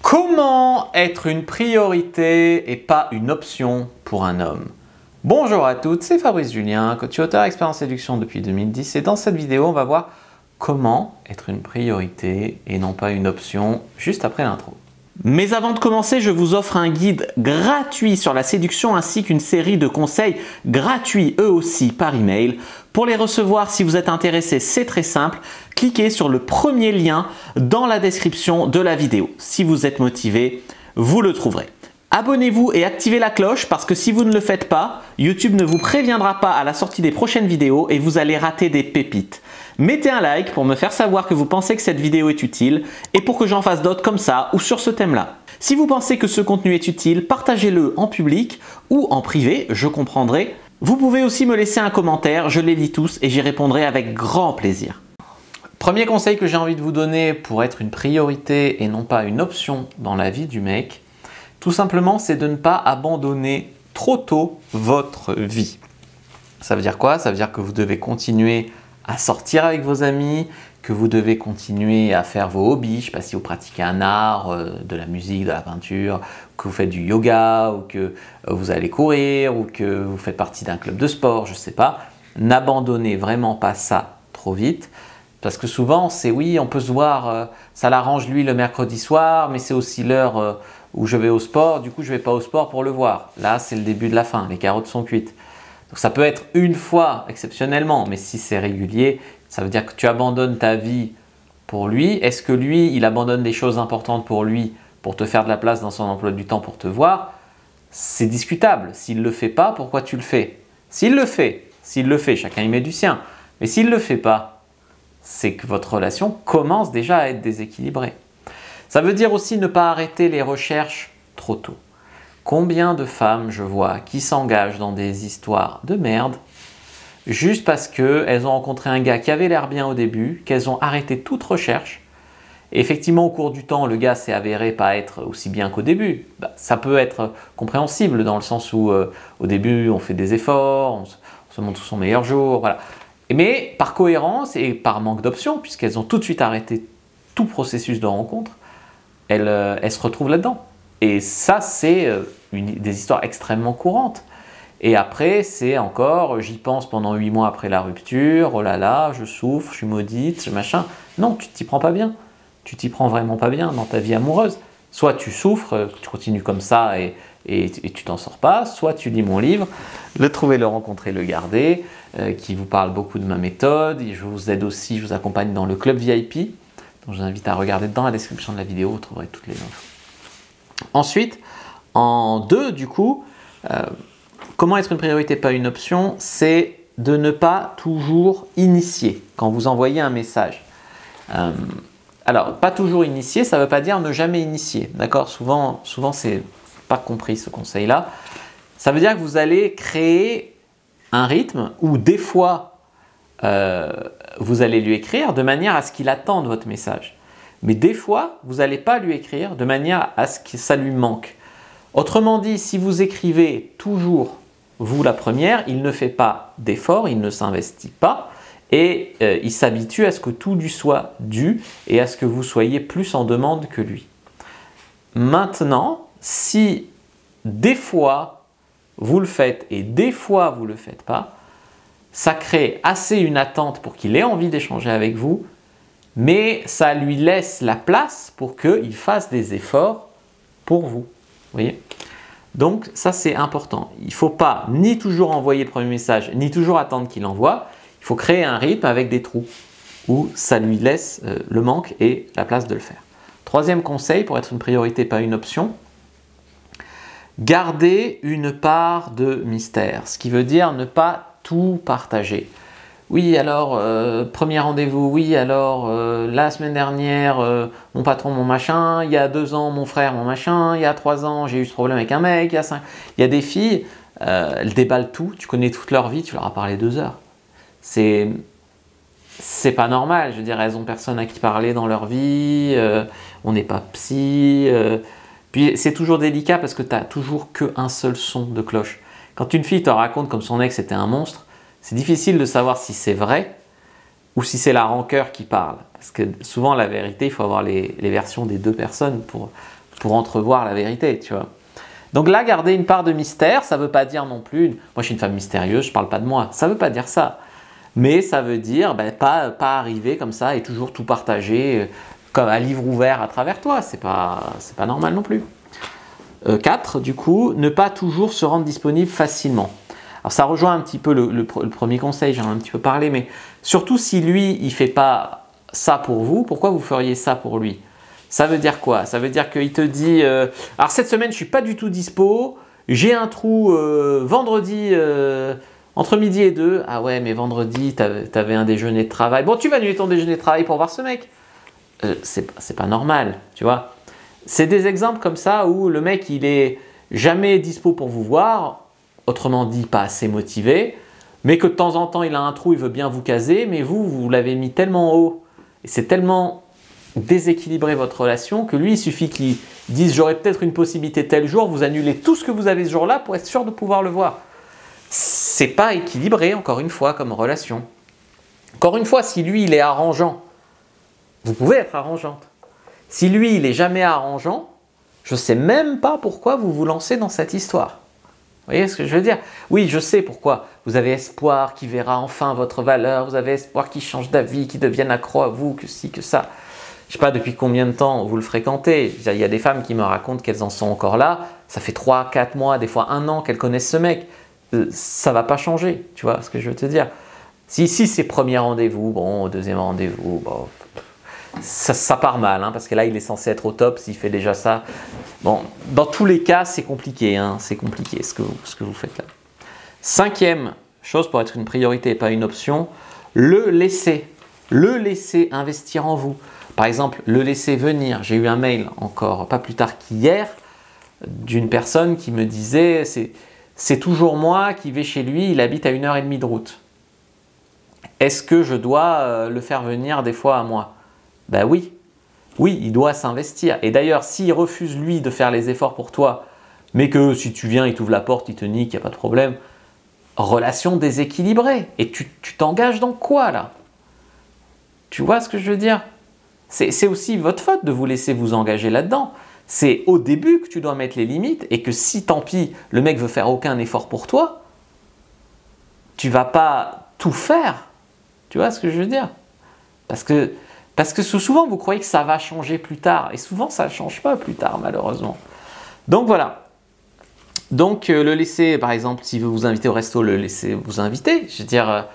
Comment être une priorité et pas une option pour un homme? Bonjour à toutes, c'est Fabrice Julien, coach auteur expert en séduction depuis 2010 et dans cette vidéo on va voir comment être une priorité et non pas une option juste après l'intro. Mais avant de commencer, je vous offre un guide gratuit sur la séduction ainsi qu'une série de conseils gratuits eux aussi par email. Pour les recevoir, si vous êtes intéressé, c'est très simple. Cliquez sur le premier lien dans la description de la vidéo. Si vous êtes motivé, vous le trouverez. Abonnez-vous et activez la cloche parce que si vous ne le faites pas, YouTube ne vous préviendra pas à la sortie des prochaines vidéos et vous allez rater des pépites. Mettez un like pour me faire savoir que vous pensez que cette vidéo est utile et pour que j'en fasse d'autres comme ça ou sur ce thème-là. Si vous pensez que ce contenu est utile, partagez-le en public ou en privé, je comprendrai. Vous pouvez aussi me laisser un commentaire, je les lis tous et j'y répondrai avec grand plaisir. Premier conseil que j'ai envie de vous donner pour être une priorité et non pas une option dans la vie du mec, tout simplement, c'est de ne pas abandonner trop tôt votre vie. Ça veut dire quoi? Ça veut dire que vous devez continuer à sortir avec vos amis, que vous devez continuer à faire vos hobbies. Je ne sais pas si vous pratiquez un art, de la musique, de la peinture, que vous faites du yoga, ou que vous allez courir, ou que vous faites partie d'un club de sport, je ne sais pas. N'abandonnez vraiment pas ça trop vite. Parce que souvent, c'est oui, on peut se voir, ça l'arrange lui le mercredi soir, mais c'est aussi l'heure où je vais au sport, du coup je ne vais pas au sport pour le voir. Là, c'est le début de la fin, les carottes sont cuites. Donc ça peut être une fois exceptionnellement, mais si c'est régulier, ça veut dire que tu abandonnes ta vie pour lui. Est-ce que lui, il abandonne des choses importantes pour lui, pour te faire de la place dans son emploi du temps pour te voir? C'est discutable. S'il ne le fait pas, pourquoi tu le fais? S'il le fait, chacun y met du sien. Mais s'il ne le fait pas, c'est que votre relation commence déjà à être déséquilibrée. Ça veut dire aussi ne pas arrêter les recherches trop tôt. Combien de femmes je vois qui s'engagent dans des histoires de merde juste parce qu'elles ont rencontré un gars qui avait l'air bien au début, qu'elles ont arrêté toute recherche. Et effectivement, au cours du temps, le gars s'est avéré pas être aussi bien qu'au début. Ça peut être compréhensible dans le sens où au début, on fait des efforts, on se montre son meilleur jour, voilà. Mais par cohérence et par manque d'options, puisqu'elles ont tout de suite arrêté tout processus de rencontre, elles se retrouvent là-dedans. Et ça, c'est des histoires extrêmement courantes. Et après, c'est encore, j'y pense pendant 8 mois après la rupture, oh là là, je souffre, je suis maudite, ce machin. Non, tu t'y prends pas bien. Tu t'y prends vraiment pas bien dans ta vie amoureuse. Soit tu souffres, tu continues comme ça et tu t'en sors pas, soit tu lis mon livre, Le trouver, le rencontrer, le garder, qui vous parle beaucoup de ma méthode. Et je vous aide aussi, je vous accompagne dans le club VIP. Donc je vous invite à regarder dans la description de la vidéo, vous trouverez toutes les infos. Ensuite, en 2, du coup, comment être une priorité, pas une option, c'est de ne pas toujours initier quand vous envoyez un message. Alors, pas toujours initier, ça ne veut pas dire ne jamais initier, d'accord? Souvent c'est pas compris ce conseil-là. Ça veut dire que vous allez créer un rythme où des fois, vous allez lui écrire de manière à ce qu'il attende votre message. Mais des fois, vous n'allez pas lui écrire de manière à ce que ça lui manque. Autrement dit, si vous écrivez toujours vous la première, il ne fait pas d'effort, il ne s'investit pas et il s'habitue à ce que tout lui soit dû et à ce que vous soyez plus en demande que lui. Maintenant, si des fois vous le faites et des fois vous ne le faites pas, ça crée assez une attente pour qu'il ait envie d'échanger avec vous, mais ça lui laisse la place pour qu'il fasse des efforts pour vous. Vous voyez? Donc ça c'est important. Il ne faut pas ni toujours envoyer le premier message, ni toujours attendre qu'il envoie. Il faut créer un rythme avec des trous où ça lui laisse le manque et la place de le faire. Troisième conseil pour être une priorité, pas une option, gardez une part de mystère. Ce qui veut dire ne pas tout partager. Oui, alors, premier rendez-vous, oui, alors, la semaine dernière, mon patron, mon machin, il y a 2 ans, mon frère, mon machin, il y a 3 ans, j'ai eu ce problème avec un mec, il y a 5... Il y a des filles, elles déballent tout, tu connais toute leur vie, tu leur as parlé 2 heures. C'est pas normal, je veux dire, elles ont personne à qui parler dans leur vie, on n'est pas psy, puis c'est toujours délicat parce que tu n'as toujours qu'un seul son de cloche. Quand une fille te raconte comme son ex était un monstre, c'est difficile de savoir si c'est vrai ou si c'est la rancœur qui parle. Parce que souvent, la vérité, il faut avoir les versions des 2 personnes pour pour entrevoir la vérité, tu vois. Donc là, garder une part de mystère, ça ne veut pas dire non plus, moi je suis une femme mystérieuse, je ne parle pas de moi, ça ne veut pas dire ça. Mais ça veut dire pas arriver comme ça et toujours tout partager comme à livre ouvert à travers toi, c'est pas normal non plus. 4, du coup, ne pas toujours se rendre disponible facilement. Alors ça rejoint un petit peu le premier conseil, j'en ai un petit peu parlé, mais surtout si lui, il ne fait pas ça pour vous, pourquoi vous feriez ça pour lui? Ça veut dire quoi? Ça veut dire qu'il te dit alors cette semaine, je ne suis pas du tout dispo, j'ai un trou vendredi entre midi et 2. Ah ouais, mais vendredi, tu avais un déjeuner de travail. Bon, tu vas annuler ton déjeuner de travail pour voir ce mec. C'est pas normal, tu vois. C'est des exemples comme ça où le mec, il est jamais dispo pour vous voir, autrement dit, pas assez motivé, mais que de temps en temps, il a un trou, il veut bien vous caser, mais vous l'avez mis tellement haut, et c'est tellement déséquilibré votre relation que lui, il suffit qu'il dise « j'aurai peut-être une possibilité tel jour », vous annulez tout ce que vous avez ce jour-là pour être sûr de pouvoir le voir. C'est pas équilibré, encore une fois, comme relation. Encore une fois, si lui, il est arrangeant, vous pouvez être arrangeante. Si lui, il n'est jamais arrangeant, je ne sais même pas pourquoi vous vous lancez dans cette histoire. Vous voyez ce que je veux dire? Oui, je sais pourquoi. Vous avez espoir qu'il verra enfin votre valeur, vous avez espoir qu'il change d'avis, qu'il devienne accro à vous, que ci, que ça. Je ne sais pas depuis combien de temps vous le fréquentez. Il y a des femmes qui me racontent qu'elles en sont encore là. Ça fait 3, 4 mois, des fois 1 an qu'elles connaissent ce mec. Ça ne va pas changer, tu vois ce que je veux te dire. Si c'est premier rendez-vous, bon, deuxième rendez-vous, bon, ça part mal, hein, parce que là, il est censé être au top s'il fait déjà ça. Bon, dans tous les cas, c'est compliqué, hein, c'est compliqué ce que vous faites là. 5e chose pour être une priorité et pas une option, le laisser investir en vous. Par exemple, le laisser venir. J'ai eu un mail encore pas plus tard qu'hier d'une personne qui me disait c'est toujours moi qui vais chez lui, il habite à 1h30 de route. Est-ce que je dois le faire venir des fois à moi? Ben oui, il doit s'investir. Et d'ailleurs, s'il refuse lui de faire les efforts pour toi, mais que si tu viens, il t'ouvre la porte, il te nique, il n'y a pas de problème, relation déséquilibrée. Et tu t'engages dans quoi là? Tu vois ce que je veux dire? C'est aussi votre faute de vous laisser vous engager là-dedans. C'est au début que tu dois mettre les limites et que si tant pis, le mec veut faire aucun effort pour toi, tu vas pas tout faire. Tu vois ce que je veux dire? Parce que souvent, vous croyez que ça va changer plus tard. Et souvent, ça ne change pas plus tard, malheureusement. Donc voilà. Donc le laisser, par exemple, s'il veut vous inviter au resto, le laisser vous inviter. Je veux dire,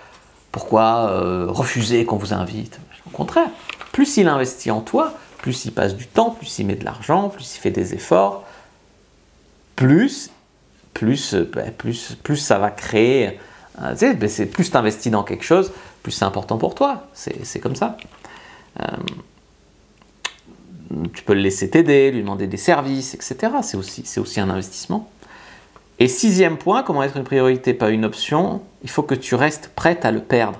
pourquoi refuser qu'on vous invite? Au contraire, plus il investit en toi, plus il passe du temps, plus il met de l'argent, plus il fait des efforts, plus ça va créer, plus tu investis dans quelque chose, plus c'est important pour toi, c'est comme ça. Tu peux le laisser t'aider, lui demander des services, etc. C'est aussi un investissement. Et 6e point, comment être une priorité, pas une option, il faut que tu restes prête à le perdre.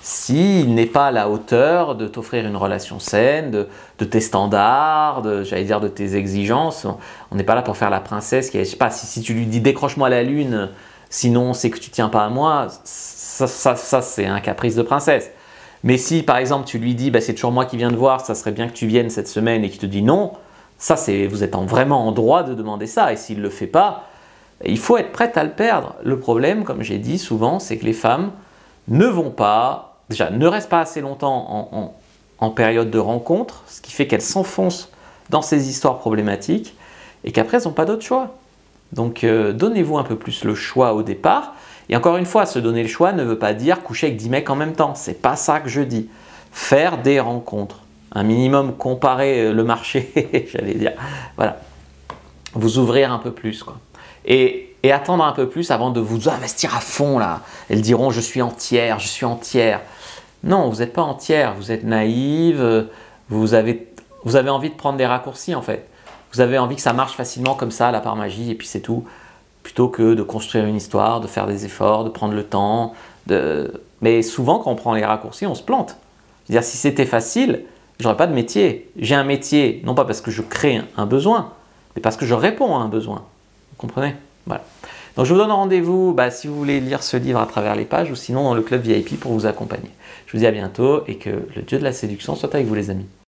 S'il n'est pas à la hauteur de t'offrir une relation saine, de tes standards, j'allais dire de tes exigences, on n'est pas là pour faire la princesse qui, je sais pas, si tu lui dis décroche-moi la lune, sinon c'est que tu tiens pas à moi, ça c'est un caprice de princesse. Mais si par exemple tu lui dis c'est toujours moi qui viens te voir, ça serait bien que tu viennes cette semaine et qu'il te dit non, ça vous êtes vraiment en droit de demander ça. Et s'il ne le fait pas, il faut être prête à le perdre. Le problème, comme j'ai dit souvent, c'est que les femmes ne restent pas assez longtemps en période de rencontre, ce qui fait qu'elles s'enfoncent dans ces histoires problématiques et qu'après elles n'ont pas d'autre choix. Donc donnez-vous un peu plus le choix au départ. Et encore une fois, se donner le choix ne veut pas dire coucher avec 10 mecs en même temps. C'est pas ça que je dis. Faire des rencontres. Un minimum comparer le marché, j'allais dire. Voilà. Vous ouvrir un peu plus, quoi. Et attendre un peu plus avant de vous investir à fond, là. Elles diront « je suis entière, je suis entière ». Non, vous n'êtes pas entière. Vous êtes naïve. Vous avez envie de prendre des raccourcis, en fait. Vous avez envie que ça marche facilement comme ça, là, par magie, et puis c'est tout. Plutôt que de construire une histoire, de faire des efforts, de prendre le temps. Mais souvent, quand on prend les raccourcis, on se plante. C'est-à-dire, si c'était facile, j'aurais pas de métier. J'ai un métier, non pas parce que je crée un besoin, mais parce que je réponds à un besoin. Vous comprenez? Voilà. Donc, je vous donne rendez-vous si vous voulez lire ce livre à travers les pages ou sinon dans le club VIP pour vous accompagner. Je vous dis à bientôt et que le dieu de la séduction soit avec vous, les amis.